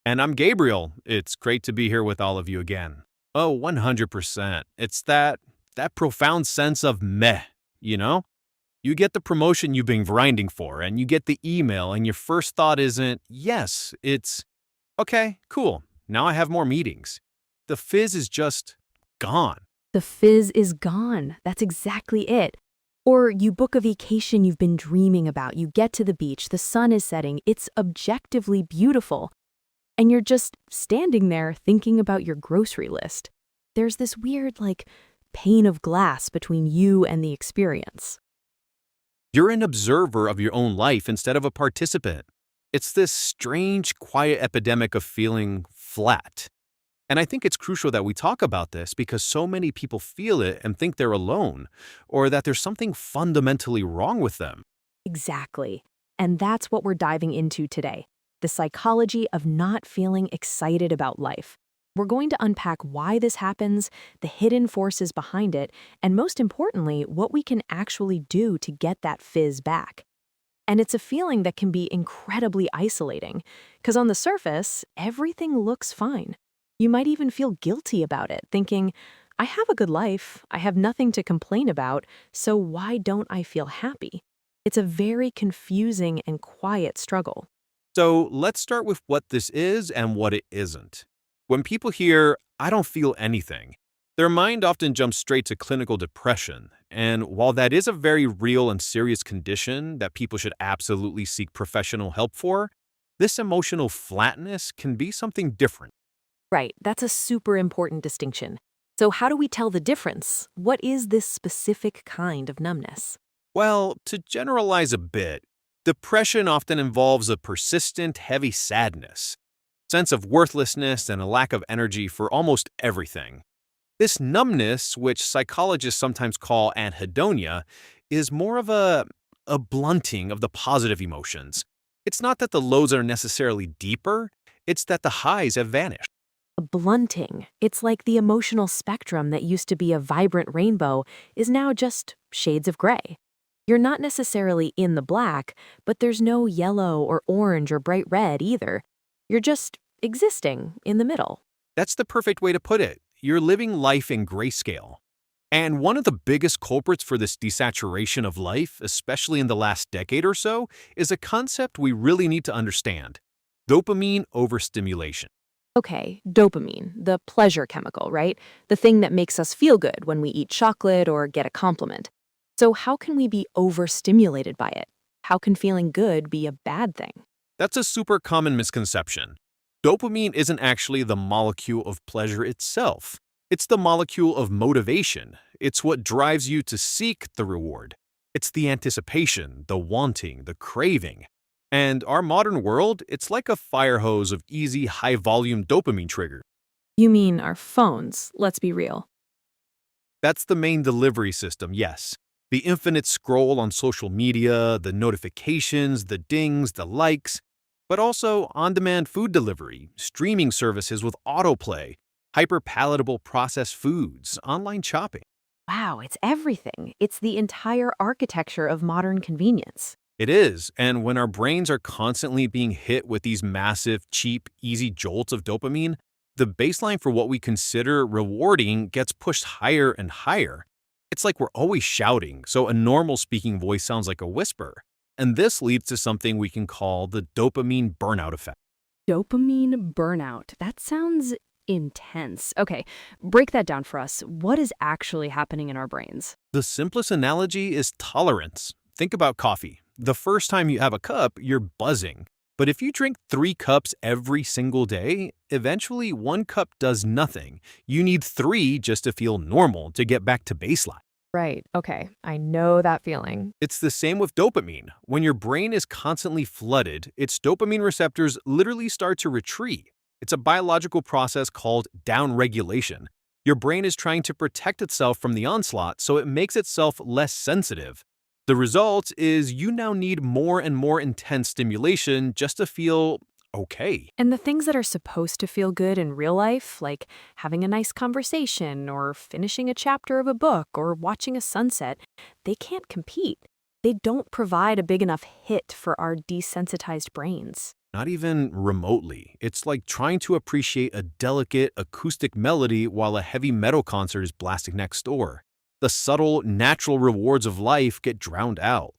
And I'm Gabriel. It's great to be here with all of you again. Oh, 100%. It's that profound sense of meh, you know? You get the promotion you've been grinding for, and you get the email, and your first thought isn't, yes, it's, okay, cool. Now I have more meetings. The fizz is just gone. The fizz is gone. That's exactly it. Or you book a vacation you've been dreaming about. You get to the beach, the sun is setting, it's objectively beautiful. And you're just standing there thinking about your grocery list. There's this weird, pane of glass between you and the experience. You're an observer of your own life instead of a participant. It's this strange, quiet epidemic of feeling flat. And I think it's crucial that we talk about this because so many people feel it and think they're alone, or that there's something fundamentally wrong with them. Exactly. And that's what we're diving into today. The psychology of not feeling excited about life. We're going to unpack why this happens, the hidden forces behind it, and most importantly, what we can actually do to get that fizz back. And it's a feeling that can be incredibly isolating, because on the surface, everything looks fine. You might even feel guilty about it, thinking, I have a good life, I have nothing to complain about, so why don't I feel happy? It's a very confusing and quiet struggle. So let's start with what this is and what it isn't. When people hear, I don't feel anything, their mind often jumps straight to clinical depression. And while that is a very real and serious condition that people should absolutely seek professional help for, this emotional flatness can be something different. Right, that's a super important distinction. So how do we tell the difference? What is this specific kind of numbness? Well, to generalize a bit, depression often involves a persistent, heavy sadness, sense of worthlessness, and a lack of energy for almost everything. This numbness, which psychologists sometimes call anhedonia, is more of a blunting of the positive emotions. It's not that the lows are necessarily deeper, it's that the highs have vanished. A blunting. It's like the emotional spectrum that used to be a vibrant rainbow is now just shades of gray. You're not necessarily in the black, but there's no yellow or orange or bright red either. You're just existing in the middle. That's the perfect way to put it. You're living life in grayscale. And one of the biggest culprits for this desaturation of life, especially in the last decade or so, is a concept we really need to understand: dopamine overstimulation. Okay, dopamine, the pleasure chemical, right? The thing that makes us feel good when we eat chocolate or get a compliment. So how can we be overstimulated by it? How can feeling good be a bad thing? That's a super common misconception. Dopamine isn't actually the molecule of pleasure itself. It's the molecule of motivation. It's what drives you to seek the reward. It's the anticipation, the wanting, the craving. And our modern world, it's like a fire hose of easy, high-volume dopamine triggers. You mean our phones, let's be real. That's the main delivery system, yes. The infinite scroll on social media, the notifications, the dings, the likes, but also on-demand food delivery, streaming services with autoplay, hyper-palatable processed foods, online shopping. Wow, it's everything. It's the entire architecture of modern convenience. It is, and when our brains are constantly being hit with these massive, cheap, easy jolts of dopamine, the baseline for what we consider rewarding gets pushed higher and higher. It's like we're always shouting, so a normal speaking voice sounds like a whisper. And this leads to something we can call the dopamine burnout effect. Dopamine burnout. That sounds intense. Okay, break that down for us. What is actually happening in our brains? The simplest analogy is tolerance. Think about coffee. The first time you have a cup, you're buzzing. But if you drink 3 cups every single day, eventually 1 cup does nothing. You need 3 just to feel normal, to get back to baseline. Right, okay. I know that feeling. It's the same with dopamine. When your brain is constantly flooded, its dopamine receptors literally start to retreat. It's a biological process called downregulation. Your brain is trying to protect itself from the onslaught, so it makes itself less sensitive. The result is you now need more and more intense stimulation just to feel okay. And the things that are supposed to feel good in real life, like having a nice conversation or finishing a chapter of a book or watching a sunset, they can't compete. They don't provide a big enough hit for our desensitized brains. Not even remotely. It's like trying to appreciate a delicate acoustic melody while a heavy metal concert is blasting next door. The subtle, natural rewards of life get drowned out.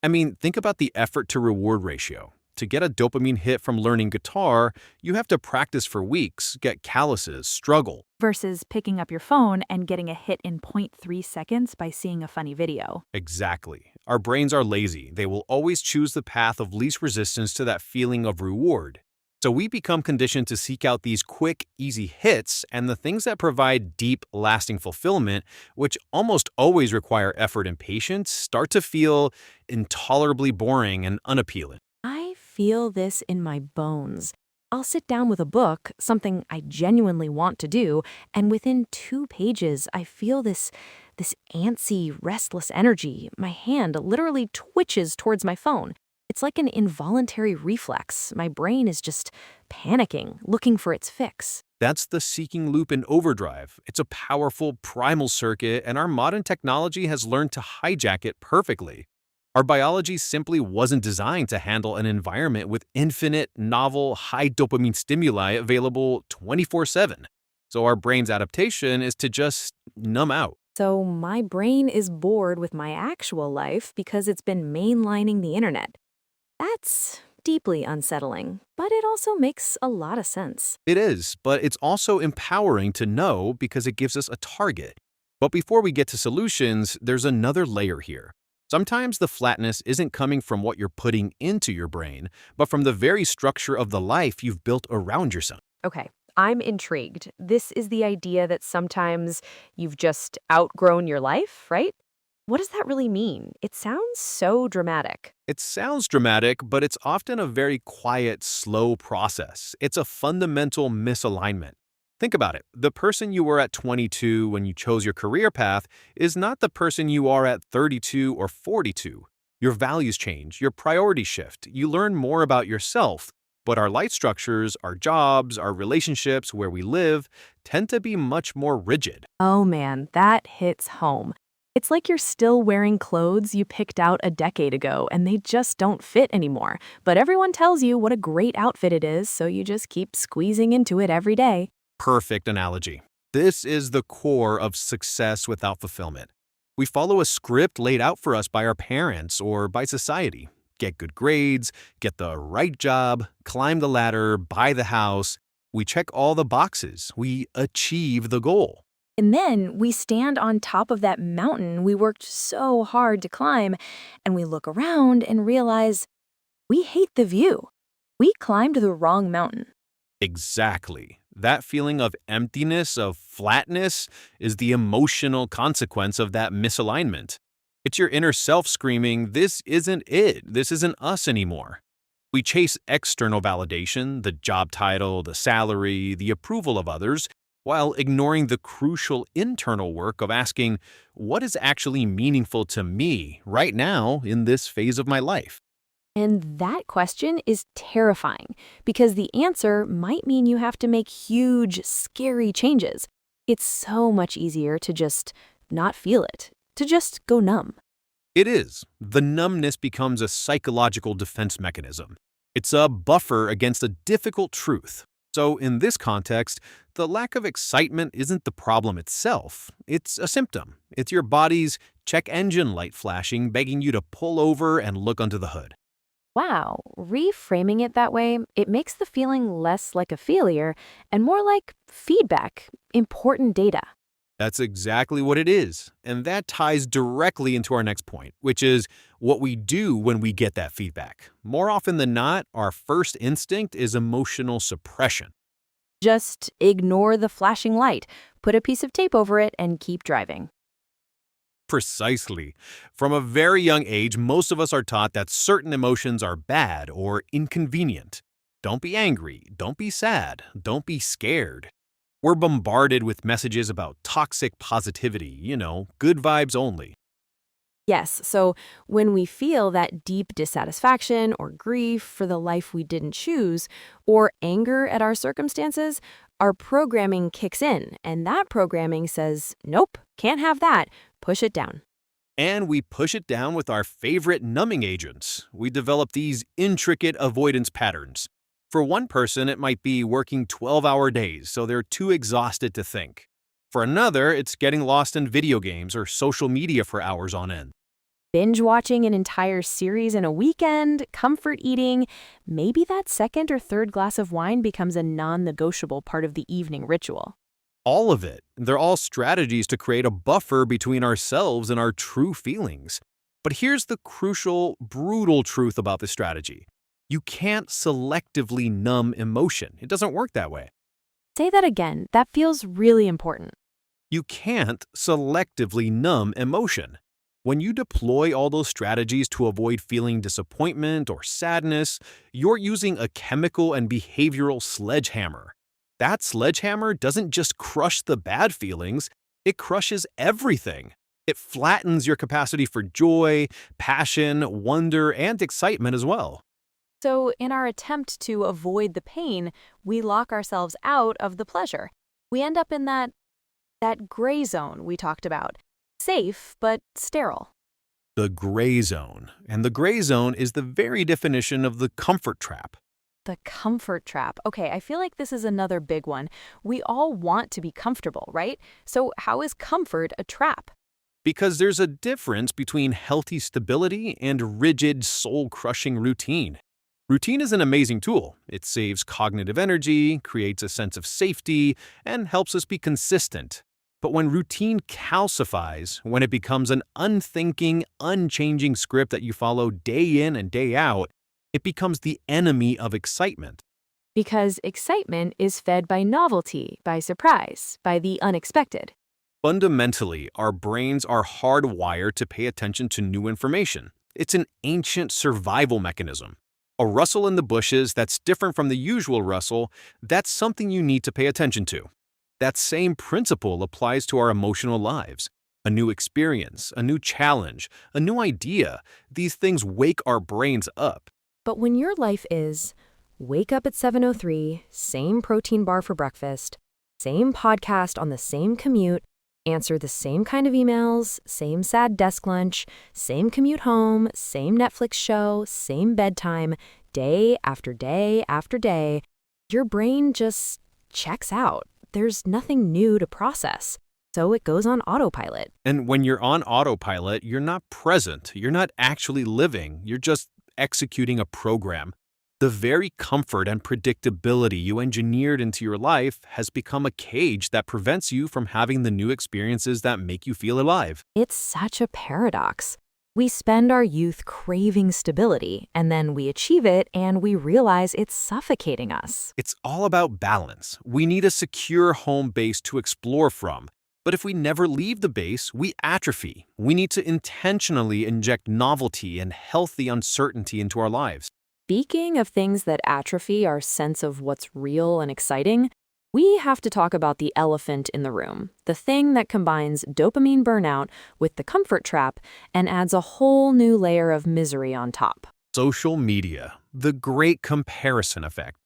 I mean, think about the effort to reward ratio. To get a dopamine hit from learning guitar, you have to practice for weeks, get calluses, struggle. Versus picking up your phone and getting a hit in 0.3 seconds by seeing a funny video. Exactly. Our brains are lazy. They will always choose the path of least resistance to that feeling of reward. So we become conditioned to seek out these quick, easy hits and the things that provide deep, lasting fulfillment, which almost always require effort and patience, start to feel intolerably boring and unappealing. I feel this in my bones. I'll sit down with a book, something I genuinely want to do, and within 2 pages, I feel this antsy, restless energy. My hand literally twitches towards my phone. It's like an involuntary reflex. My brain is just panicking, looking for its fix. That's the seeking loop in overdrive. It's a powerful primal circuit, and our modern technology has learned to hijack it perfectly. Our biology simply wasn't designed to handle an environment with infinite, novel, high dopamine stimuli available 24/7. So our brain's adaptation is to just numb out. So my brain is bored with my actual life because it's been mainlining the internet. That's deeply unsettling, but it also makes a lot of sense. It is, but it's also empowering to know because it gives us a target. But before we get to solutions, there's another layer here. Sometimes the flatness isn't coming from what you're putting into your brain, but from the very structure of the life you've built around yourself. Okay, I'm intrigued. This is the idea that sometimes you've just outgrown your life, right? What does that really mean? It sounds so dramatic. It sounds dramatic, but it's often a very quiet, slow process. It's a fundamental misalignment. Think about it. The person you were at 22 when you chose your career path is not the person you are at 32 or 42. Your values change, your priorities shift, you learn more about yourself. But our life structures, our jobs, our relationships, where we live, tend to be much more rigid. Oh man, that hits home. It's like you're still wearing clothes you picked out a decade ago and they just don't fit anymore. But everyone tells you what a great outfit it is, so you just keep squeezing into it every day. Perfect analogy. This is the core of success without fulfillment. We follow a script laid out for us by our parents or by society. Get good grades, get the right job, climb the ladder, buy the house. We check all the boxes. We achieve the goal. And then we stand on top of that mountain we worked so hard to climb, and we look around and realize we hate the view. We climbed the wrong mountain. Exactly. That feeling of emptiness, of flatness, is the emotional consequence of that misalignment. It's your inner self screaming, this isn't it, this isn't us anymore. We chase external validation, the job title, the salary, the approval of others, while ignoring the crucial internal work of asking, what is actually meaningful to me right now in this phase of my life? And that question is terrifying because the answer might mean you have to make huge, scary changes. It's so much easier to just not feel it, to just go numb. It is. The numbness becomes a psychological defense mechanism. It's a buffer against a difficult truth. So in this context, the lack of excitement isn't the problem itself. It's a symptom. It's your body's check engine light flashing, begging you to pull over and look under the hood. Wow, reframing it that way, it makes the feeling less like a failure and more like feedback, important data. That's exactly what it is. And that ties directly into our next point, which is what we do when we get that feedback. More often than not, our first instinct is emotional suppression. Just ignore the flashing light, put a piece of tape over it, and keep driving. Precisely. From a very young age, most of us are taught that certain emotions are bad or inconvenient. Don't be angry, don't be sad, don't be scared. We're bombarded with messages about toxic positivity, good vibes only. Yes, so when we feel that deep dissatisfaction or grief for the life we didn't choose, or anger at our circumstances, our programming kicks in, and that programming says, nope, can't have that, push it down. And we push it down with our favorite numbing agents. We develop these intricate avoidance patterns. For one person, it might be working 12-hour days, so they're too exhausted to think. For another, it's getting lost in video games or social media for hours on end. Binge watching an entire series in a weekend, comfort eating, maybe that second or third glass of wine becomes a non-negotiable part of the evening ritual. All of it. They're all strategies to create a buffer between ourselves and our true feelings. But here's the crucial, brutal truth about this strategy. You can't selectively numb emotion. It doesn't work that way. Say that again. That feels really important. You can't selectively numb emotion. When you deploy all those strategies to avoid feeling disappointment or sadness, you're using a chemical and behavioral sledgehammer. That sledgehammer doesn't just crush the bad feelings, it crushes everything. It flattens your capacity for joy, passion, wonder, and excitement as well. So, in our attempt to avoid the pain, we lock ourselves out of the pleasure. We end up in that gray zone we talked about. Safe, but sterile. The gray zone. And the gray zone is the very definition of the comfort trap. The comfort trap. Okay, I feel like this is another big one. We all want to be comfortable, right? So how is comfort a trap? Because there's a difference between healthy stability and rigid, soul-crushing routine. Routine is an amazing tool. It saves cognitive energy, creates a sense of safety, and helps us be consistent. But when routine calcifies, when it becomes an unthinking, unchanging script that you follow day in and day out, it becomes the enemy of excitement. Because excitement is fed by novelty, by surprise, by the unexpected. Fundamentally, our brains are hardwired to pay attention to new information. It's an ancient survival mechanism. A rustle in the bushes that's different from the usual rustle, that's something you need to pay attention to. That same principle applies to our emotional lives. A new experience, a new challenge, a new idea, these things wake our brains up. But when your life is wake up at 7:03, same protein bar for breakfast, same podcast on the same commute, answer the same kind of emails, same sad desk lunch, same commute home, same Netflix show, same bedtime, day after day after day, your brain just checks out. There's nothing new to process, so it goes on autopilot. And when you're on autopilot, you're not present. You're not actually living. You're just executing a program. The very comfort and predictability you engineered into your life has become a cage that prevents you from having the new experiences that make you feel alive. It's such a paradox. We spend our youth craving stability, and then we achieve it and we realize it's suffocating us. It's all about balance. We need a secure home base to explore from. But if we never leave the base, we atrophy. We need to intentionally inject novelty and healthy uncertainty into our lives. Speaking of things that atrophy our sense of what's real and exciting, we have to talk about the elephant in the room, the thing that combines dopamine burnout with the comfort trap and adds a whole new layer of misery on top. Social media, the great comparison effect.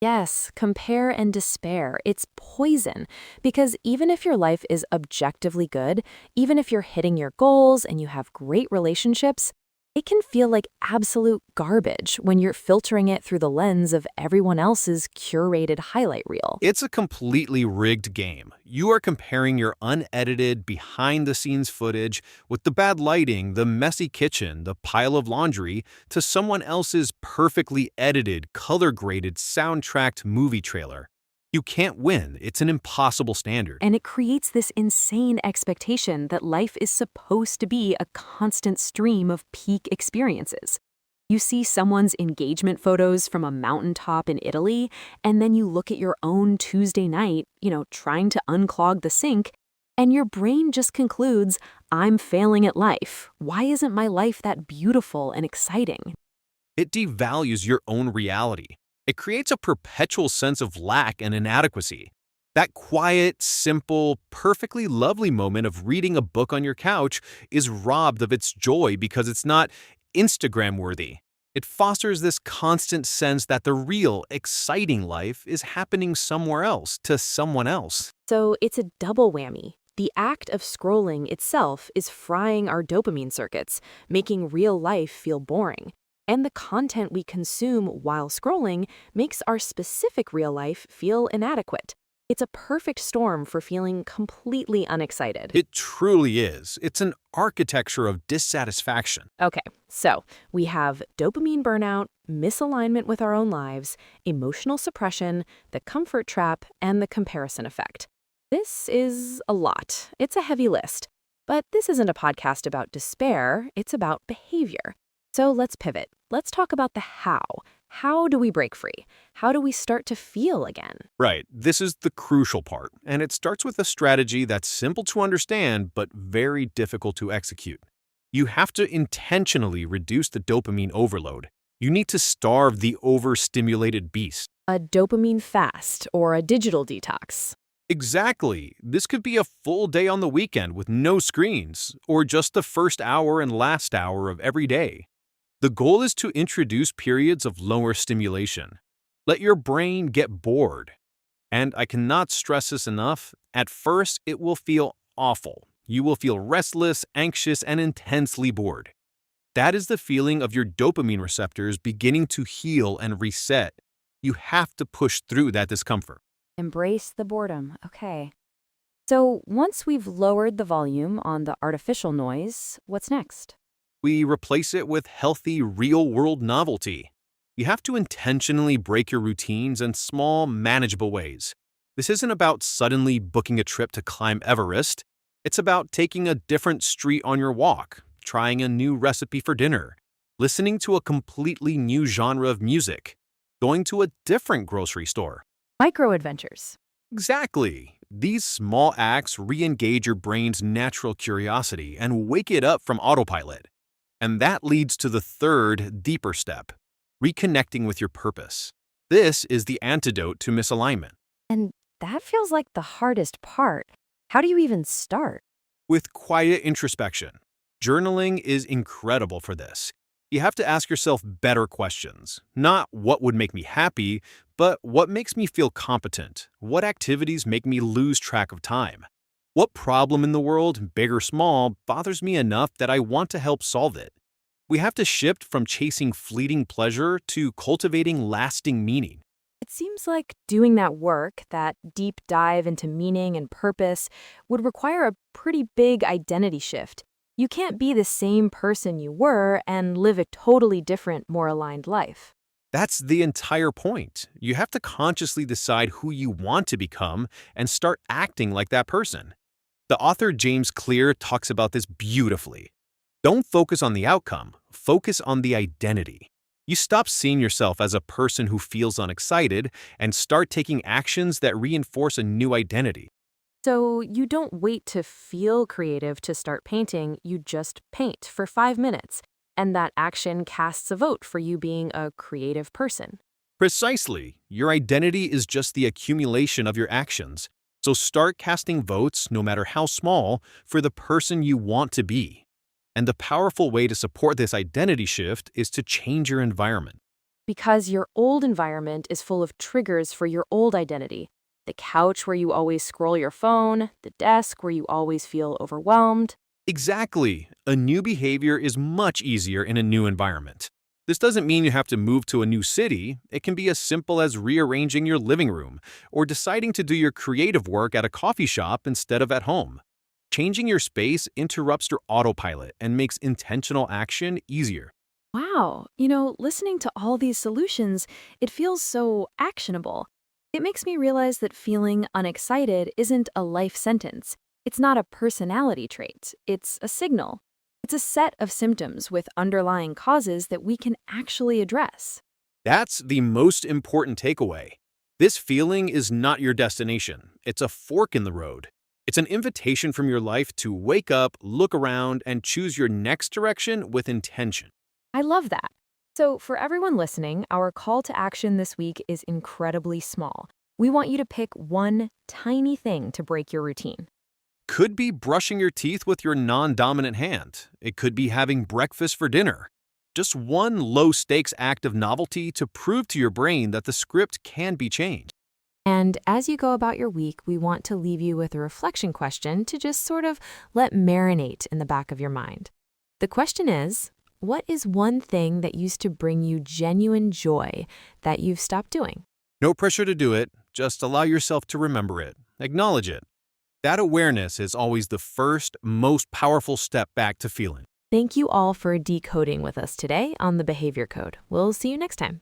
Yes, compare and despair. It's poison. Because even if your life is objectively good, even if you're hitting your goals and you have great relationships, it can feel like absolute garbage when you're filtering it through the lens of everyone else's curated highlight reel. It's a completely rigged game. You are comparing your unedited, behind-the-scenes footage with the bad lighting, the messy kitchen, the pile of laundry, to someone else's perfectly edited, color-graded, soundtracked movie trailer. You can't win. It's an impossible standard. And it creates this insane expectation that life is supposed to be a constant stream of peak experiences. You see someone's engagement photos from a mountaintop in Italy, and then you look at your own Tuesday night, trying to unclog the sink, and your brain just concludes, I'm failing at life. Why isn't my life that beautiful and exciting? It devalues your own reality. It creates a perpetual sense of lack and inadequacy. That quiet, simple, perfectly lovely moment of reading a book on your couch is robbed of its joy because it's not Instagram-worthy. It fosters this constant sense that the real, exciting life is happening somewhere else, to someone else. So it's a double whammy. The act of scrolling itself is frying our dopamine circuits, making real life feel boring. And the content we consume while scrolling makes our specific real life feel inadequate. It's a perfect storm for feeling completely unexcited. It truly is. It's an architecture of dissatisfaction. Okay, so we have dopamine burnout, misalignment with our own lives, emotional suppression, the comfort trap, and the comparison effect. This is a lot. It's a heavy list. But this isn't a podcast about despair, it's about behavior. So let's pivot. Let's talk about the how. How do we break free? How do we start to feel again? Right, this is the crucial part, and it starts with a strategy that's simple to understand but very difficult to execute. You have to intentionally reduce the dopamine overload. You need to starve the overstimulated beast. A dopamine fast or a digital detox. Exactly. This could be a full day on the weekend with no screens, or just the first hour and last hour of every day. The goal is to introduce periods of lower stimulation. Let your brain get bored. And I cannot stress this enough, at first it will feel awful. You will feel restless, anxious, and intensely bored. That is the feeling of your dopamine receptors beginning to heal and reset. You have to push through that discomfort. Embrace the boredom. Okay. So once we've lowered the volume on the artificial noise, what's next? We replace it with healthy, real-world novelty. You have to intentionally break your routines in small, manageable ways. This isn't about suddenly booking a trip to climb Everest. It's about taking a different street on your walk, trying a new recipe for dinner, listening to a completely new genre of music, going to a different grocery store. Micro adventures. Exactly. These small acts re-engage your brain's natural curiosity and wake it up from autopilot. And that leads to the third, deeper step, reconnecting with your purpose. This is the antidote to misalignment. And that feels like the hardest part. How do you even start? With quiet introspection. Journaling is incredible for this. You have to ask yourself better questions. Not what would make me happy, but what makes me feel competent? What activities make me lose track of time? What problem in the world, big or small, bothers me enough that I want to help solve it? We have to shift from chasing fleeting pleasure to cultivating lasting meaning. It seems like doing that work, that deep dive into meaning and purpose, would require a pretty big identity shift. You can't be the same person you were and live a totally different, more aligned life. That's the entire point. You have to consciously decide who you want to become and start acting like that person. The author James Clear talks about this beautifully. Don't focus on the outcome, focus on the identity. You stop seeing yourself as a person who feels unexcited and start taking actions that reinforce a new identity. So you don't wait to feel creative to start painting, you just paint for 5 minutes. And that action casts a vote for you being a creative person. Precisely. Your identity is just the accumulation of your actions. So start casting votes, no matter how small, for the person you want to be. And the powerful way to support this identity shift is to change your environment. Because your old environment is full of triggers for your old identity. The couch where you always scroll your phone, the desk where you always feel overwhelmed. Exactly. A new behavior is much easier in a new environment. This doesn't mean you have to move to a new city. It can be as simple as rearranging your living room or deciding to do your creative work at a coffee shop instead of at home. Changing your space interrupts your autopilot and makes intentional action easier. Wow, listening to all these solutions, it feels so actionable. It makes me realize that feeling unexcited isn't a life sentence. It's not a personality trait, it's a signal. It's a set of symptoms with underlying causes that we can actually address. That's the most important takeaway. This feeling is not your destination. It's a fork in the road. It's an invitation from your life to wake up, look around, and choose your next direction with intention. I love that. So, for everyone listening, our call to action this week is incredibly small. We want you to pick one tiny thing to break your routine. Could be brushing your teeth with your non-dominant hand. It could be having breakfast for dinner. Just one low-stakes act of novelty to prove to your brain that the script can be changed. And as you go about your week, we want to leave you with a reflection question to just sort of let marinate in the back of your mind. The question is, What is one thing that used to bring you genuine joy that you've stopped doing? No pressure to do it, just allow yourself to remember it, acknowledge it. That awareness is always the first, most powerful step back to feeling. Thank you all for decoding with us today on the Behavior Code. We'll see you next time.